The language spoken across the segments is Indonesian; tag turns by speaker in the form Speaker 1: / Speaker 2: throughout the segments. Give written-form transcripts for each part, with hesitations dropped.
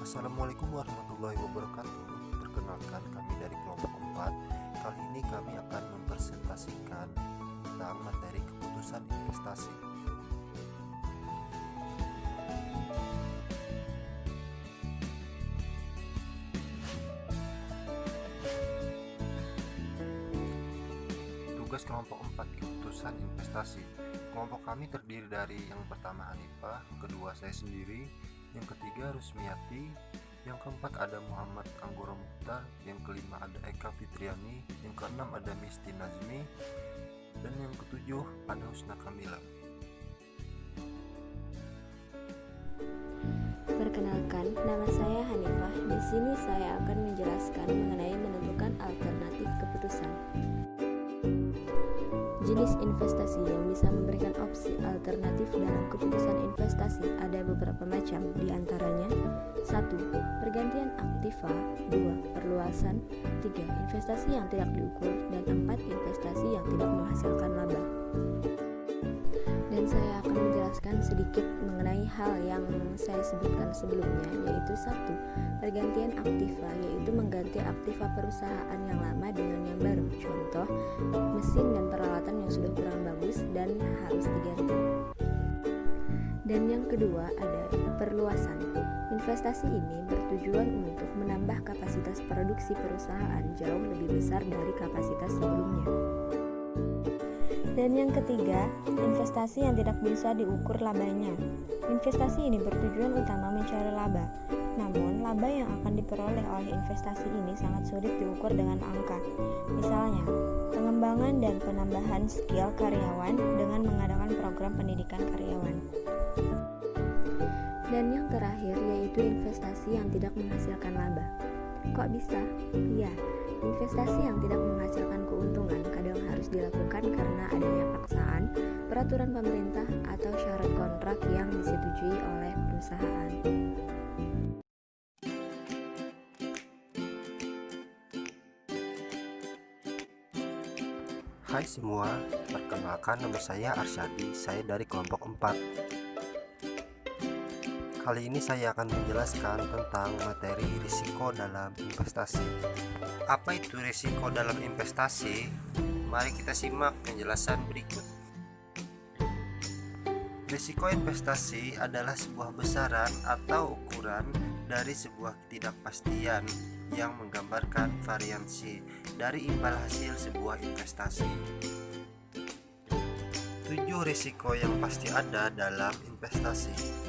Speaker 1: Assalamualaikum warahmatullahi wabarakatuh. Perkenalkan, kami dari kelompok 4. Kali ini kami akan mempresentasikan tentang materi keputusan investasi. Tugas kelompok 4 keputusan investasi. Kelompok kami terdiri dari yang pertama Hanifah, kedua saya sendiri, yang ketiga Rusmiati, yang keempat ada Muhammad Anggoro Mukhtar, yang kelima ada Eka Fitriani, yang keenam ada Misti Nazmi, dan yang ketujuh ada Husna Kamila.
Speaker 2: Perkenalkan, nama saya Hanifah. Di sini saya akan menjelaskan mengenai menentukan alternatif keputusan. Jenis investasi yang bisa memberikan opsi alternatif dalam keputusan investasi ada beberapa macam, di antaranya 1. Pergantian aktiva, 2. Perluasan, 3. Investasi yang tidak diukur, dan 4. Investasi yang tidak menghasilkan laba. Dan saya akan menjelaskan sedikit mengenai hal yang saya sebutkan sebelumnya, yaitu 1. Pergantian aktiva, yaitu mengganti aktiva perusahaan yang lama dengan yang baru. Contoh, mesin dan peralatan yang sudah kurang bagus dan harus diganti. Dan yang kedua ada perluasan. Investasi ini bertujuan untuk menambah kapasitas produksi perusahaan jauh lebih besar dari kapasitas sebelumnya. Dan yang ketiga, investasi yang tidak bisa diukur labanya. Investasi ini bertujuan utama mencari laba. Namun, laba yang akan diperoleh oleh investasi ini sangat sulit diukur dengan angka. Misalnya, pengembangan dan penambahan skill karyawan dengan mengadakan program pendidikan karyawan. Dan yang terakhir yaitu investasi yang tidak menghasilkan laba. Kok bisa? Ya, investasi yang tidak menghasilkan keuntungan kadang harus dilakukan karena adanya paksaan, peraturan pemerintah, atau syarat kontrak yang disetujui oleh perusahaan.
Speaker 1: Hai semua, perkenalkan nama saya Arsyadi, saya dari kelompok 4. Kali ini saya akan menjelaskan tentang materi risiko dalam investasi. Apa itu risiko dalam investasi? Mari kita simak penjelasan berikut. Risiko investasi adalah sebuah besaran atau ukuran dari sebuah ketidakpastian yang menggambarkan variansi dari imbal hasil sebuah investasi. 7 risiko yang pasti ada dalam investasi.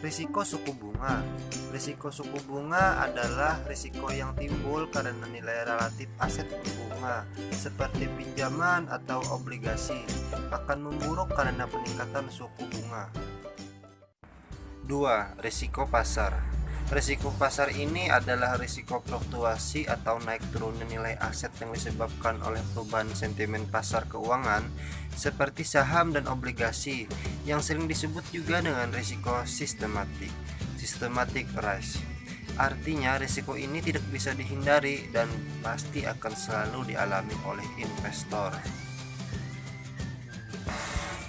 Speaker 1: Risiko suku bunga. Risiko suku bunga adalah risiko yang timbul karena nilai relatif aset berbunga seperti pinjaman atau obligasi akan memburuk karena peningkatan suku bunga. 2. Risiko pasar. Risiko pasar ini adalah risiko fluktuasi atau naik turunnya nilai aset yang disebabkan oleh perubahan sentimen pasar keuangan seperti saham dan obligasi, yang sering disebut juga dengan risiko sistematik, systematic risk. Artinya risiko ini tidak bisa dihindari dan pasti akan selalu dialami oleh investor.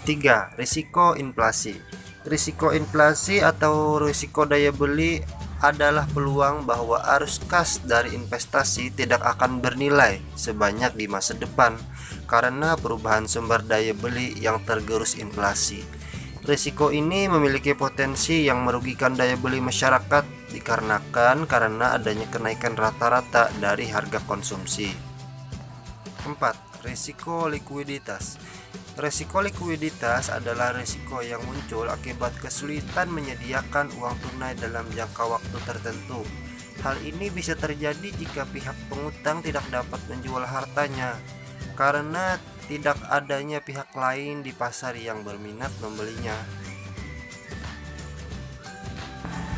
Speaker 1: 3. Risiko inflasi. Risiko inflasi atau risiko daya beli adalah peluang bahwa arus kas dari investasi tidak akan bernilai sebanyak di masa depan karena perubahan sumber daya beli yang tergerus inflasi. Risiko ini memiliki potensi yang merugikan daya beli masyarakat dikarenakan karena adanya kenaikan rata-rata dari harga konsumsi. 4. Risiko likuiditas. Risiko likuiditas adalah risiko yang muncul akibat kesulitan menyediakan uang tunai dalam jangka waktu tertentu. Hal ini bisa terjadi jika pihak pengutang tidak dapat menjual hartanya karena tidak adanya pihak lain di pasar yang berminat membelinya.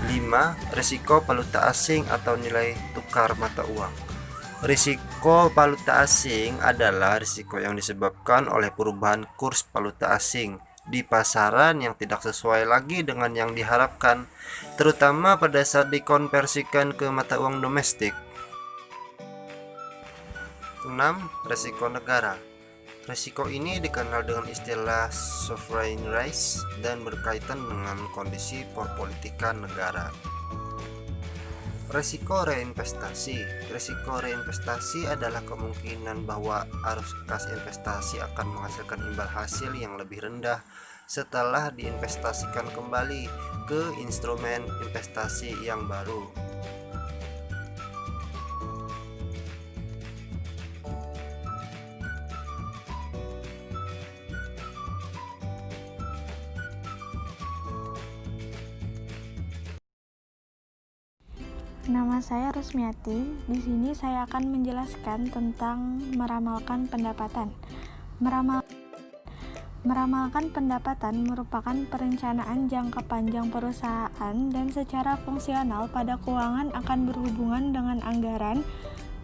Speaker 1: 5. Risiko valuta asing atau nilai tukar mata uang. Risiko valuta asing adalah risiko yang disebabkan oleh perubahan kurs valuta asing di pasaran yang tidak sesuai lagi dengan yang diharapkan, terutama pada saat dikonversikan ke mata uang domestik. 6. Risiko negara. Resiko ini dikenal dengan istilah sovereign risk dan berkaitan dengan kondisi perpolitikan negara. Resiko reinvestasi. Resiko reinvestasi adalah kemungkinan bahwa arus kas investasi akan menghasilkan imbal hasil yang lebih rendah setelah diinvestasikan kembali ke instrumen investasi yang baru.
Speaker 3: Nama saya Rusmiati. Di sini saya akan menjelaskan tentang meramalkan pendapatan. Meramalkan pendapatan merupakan perencanaan jangka panjang perusahaan dan secara fungsional pada keuangan akan berhubungan dengan anggaran,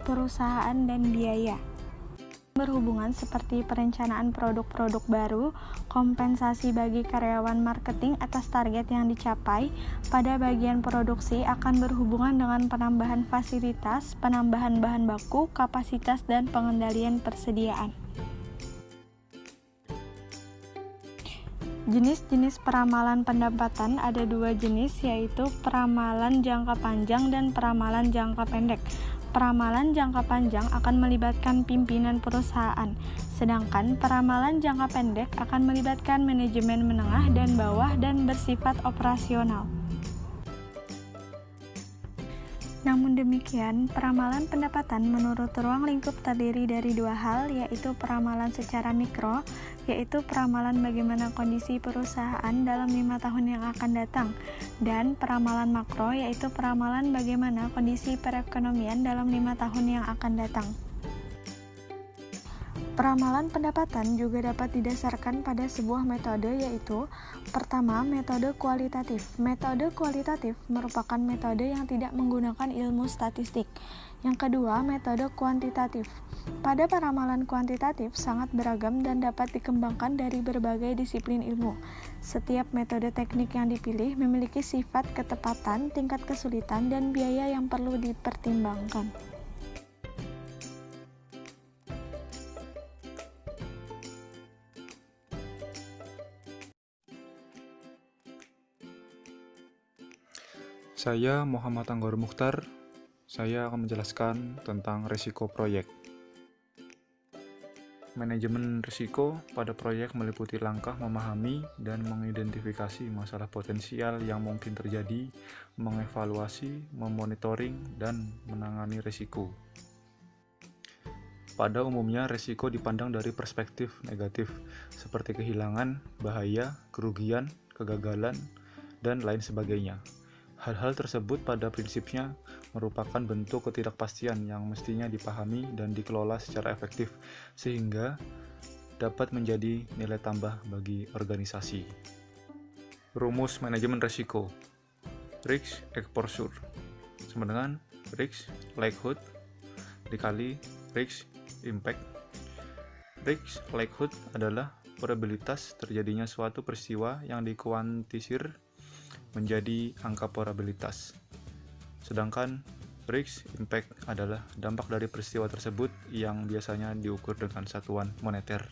Speaker 3: perusahaan, dan biaya. Berhubungan seperti perencanaan produk-produk baru, kompensasi bagi karyawan, marketing atas target yang dicapai. Pada bagian produksi akan berhubungan dengan penambahan fasilitas, penambahan bahan baku, kapasitas, dan pengendalian persediaan. Jenis-jenis peramalan pendapatan ada dua jenis, yaitu peramalan jangka panjang dan peramalan jangka pendek. Peramalan jangka panjang akan melibatkan pimpinan perusahaan, sedangkan peramalan jangka pendek akan melibatkan manajemen menengah dan bawah dan bersifat operasional. Namun demikian, peramalan pendapatan menurut ruang lingkup terdiri dari dua hal, yaitu peramalan secara mikro, yaitu peramalan bagaimana kondisi perusahaan dalam 5 tahun yang akan datang, dan peramalan makro, yaitu peramalan bagaimana kondisi perekonomian dalam 5 tahun yang akan datang. Peramalan pendapatan juga dapat didasarkan pada sebuah metode, yaitu pertama, metode kualitatif. Metode kualitatif merupakan metode yang tidak menggunakan ilmu statistik. Yang kedua, metode kuantitatif. Pada peramalan kuantitatif sangat beragam dan dapat dikembangkan dari berbagai disiplin ilmu. Setiap metode teknik yang dipilih memiliki sifat ketepatan, tingkat kesulitan, dan biaya yang perlu dipertimbangkan.
Speaker 4: Saya Muhammad Anggor Mukhtar. Saya akan menjelaskan tentang risiko proyek. Manajemen risiko pada proyek meliputi langkah memahami dan mengidentifikasi masalah potensial yang mungkin terjadi, mengevaluasi, memonitoring, dan menangani risiko. Pada umumnya, risiko dipandang dari perspektif negatif, seperti kehilangan, bahaya, kerugian, kegagalan, dan lain sebagainya. Hal-hal tersebut pada prinsipnya merupakan bentuk ketidakpastian yang mestinya dipahami dan dikelola secara efektif sehingga dapat menjadi nilai tambah bagi organisasi. Rumus manajemen risiko. Risk exposure sama dengan risk likelihood dikali risk impact. Risk likelihood adalah probabilitas terjadinya suatu peristiwa yang dikuantisir menjadi angka probabilitas. Sedangkan risk impact adalah dampak dari peristiwa tersebut yang biasanya diukur dengan satuan moneter.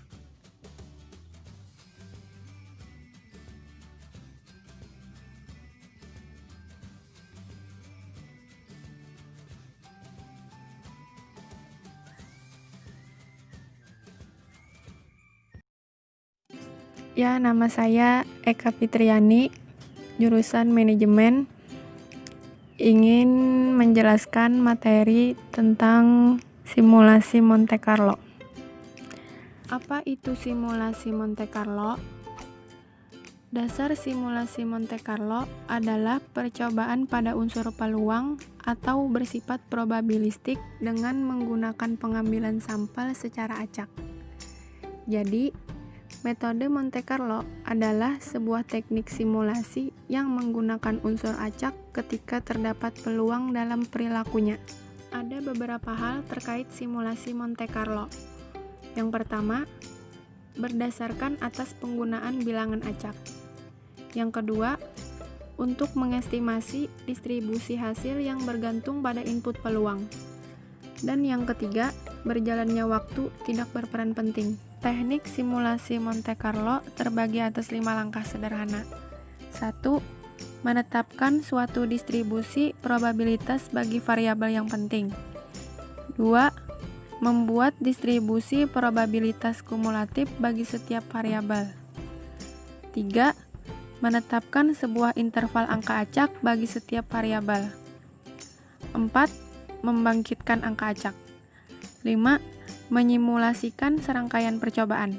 Speaker 5: Ya, nama saya Eka Fitriani, jurusan manajemen, ingin menjelaskan materi tentang simulasi Monte Carlo. Apa itu simulasi Monte Carlo? Dasar simulasi Monte Carlo adalah percobaan pada unsur peluang atau bersifat probabilistik dengan menggunakan pengambilan sampel secara acak. Jadi, metode Monte Carlo adalah sebuah teknik simulasi yang menggunakan unsur acak ketika terdapat peluang dalam perilakunya. Ada beberapa hal terkait simulasi Monte Carlo. Yang pertama, berdasarkan atas penggunaan bilangan acak. Yang kedua, untuk mengestimasi distribusi hasil yang bergantung pada input peluang. Dan yang ketiga, berjalannya waktu tidak berperan penting. Teknik simulasi Monte Carlo terbagi atas 5 langkah sederhana. 1. Menetapkan suatu distribusi probabilitas bagi variabel yang penting. 2. Membuat distribusi probabilitas kumulatif bagi setiap variabel. 3. Menetapkan sebuah interval angka acak bagi setiap variabel. 4. Membangkitkan angka acak. 5. Menyimulasikan serangkaian percobaan.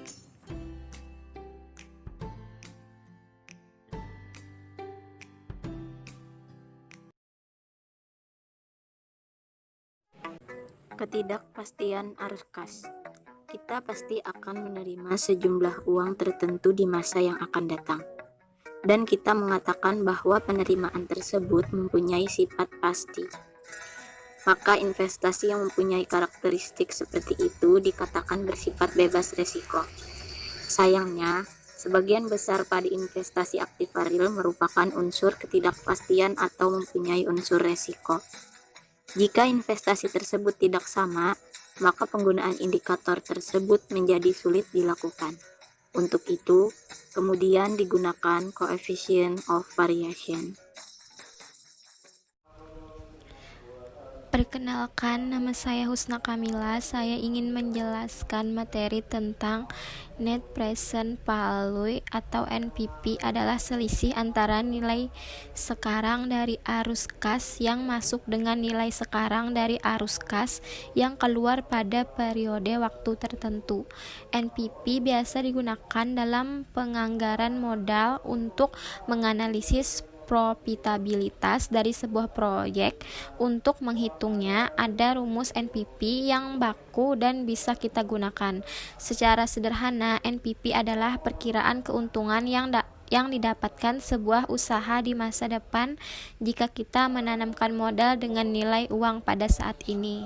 Speaker 2: Ketidakpastian arus kas. Kita pasti akan menerima sejumlah uang tertentu di masa yang akan datang. Dan kita mengatakan bahwa penerimaan tersebut mempunyai sifat pasti. Maka investasi yang mempunyai karakteristik seperti itu dikatakan bersifat bebas resiko. Sayangnya, sebagian besar pada investasi aktiva real merupakan unsur ketidakpastian atau mempunyai unsur resiko. Jika investasi tersebut tidak sama, maka penggunaan indikator tersebut menjadi sulit dilakukan. Untuk itu, kemudian digunakan coefficient of variation.
Speaker 6: Perkenalkan, nama saya Husna Kamila. Saya ingin menjelaskan materi tentang Net Present Value atau NPV adalah selisih antara nilai sekarang dari arus kas yang masuk dengan nilai sekarang dari arus kas yang keluar pada periode waktu tertentu. NPV biasa digunakan dalam penganggaran modal untuk menganalisis profitabilitas dari sebuah proyek. Untuk menghitungnya, ada rumus NPV yang baku dan bisa kita gunakan. Secara sederhana, NPV adalah perkiraan keuntungan yang didapatkan sebuah usaha di masa depan jika kita menanamkan modal dengan nilai uang pada saat ini.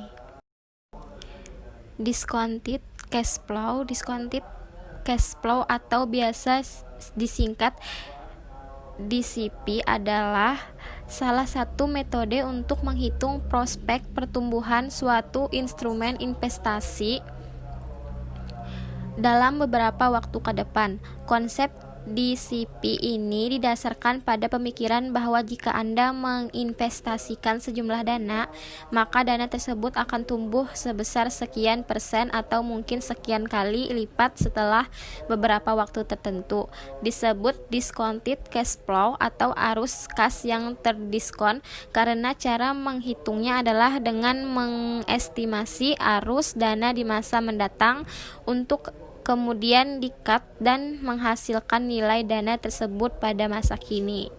Speaker 6: Discounted cash flow atau biasa disingkat DCP adalah salah satu metode untuk menghitung prospek pertumbuhan suatu instrumen investasi dalam beberapa waktu ke depan. Konsep DCP ini didasarkan pada pemikiran bahwa jika Anda menginvestasikan sejumlah dana, maka dana tersebut akan tumbuh sebesar sekian persen atau mungkin sekian kali lipat setelah beberapa waktu tertentu. Disebut discounted cash flow atau arus kas yang terdiskon karena cara menghitungnya adalah dengan mengestimasi arus dana di masa mendatang untuk kemudian di-cut dan menghasilkan nilai dana tersebut pada masa kini.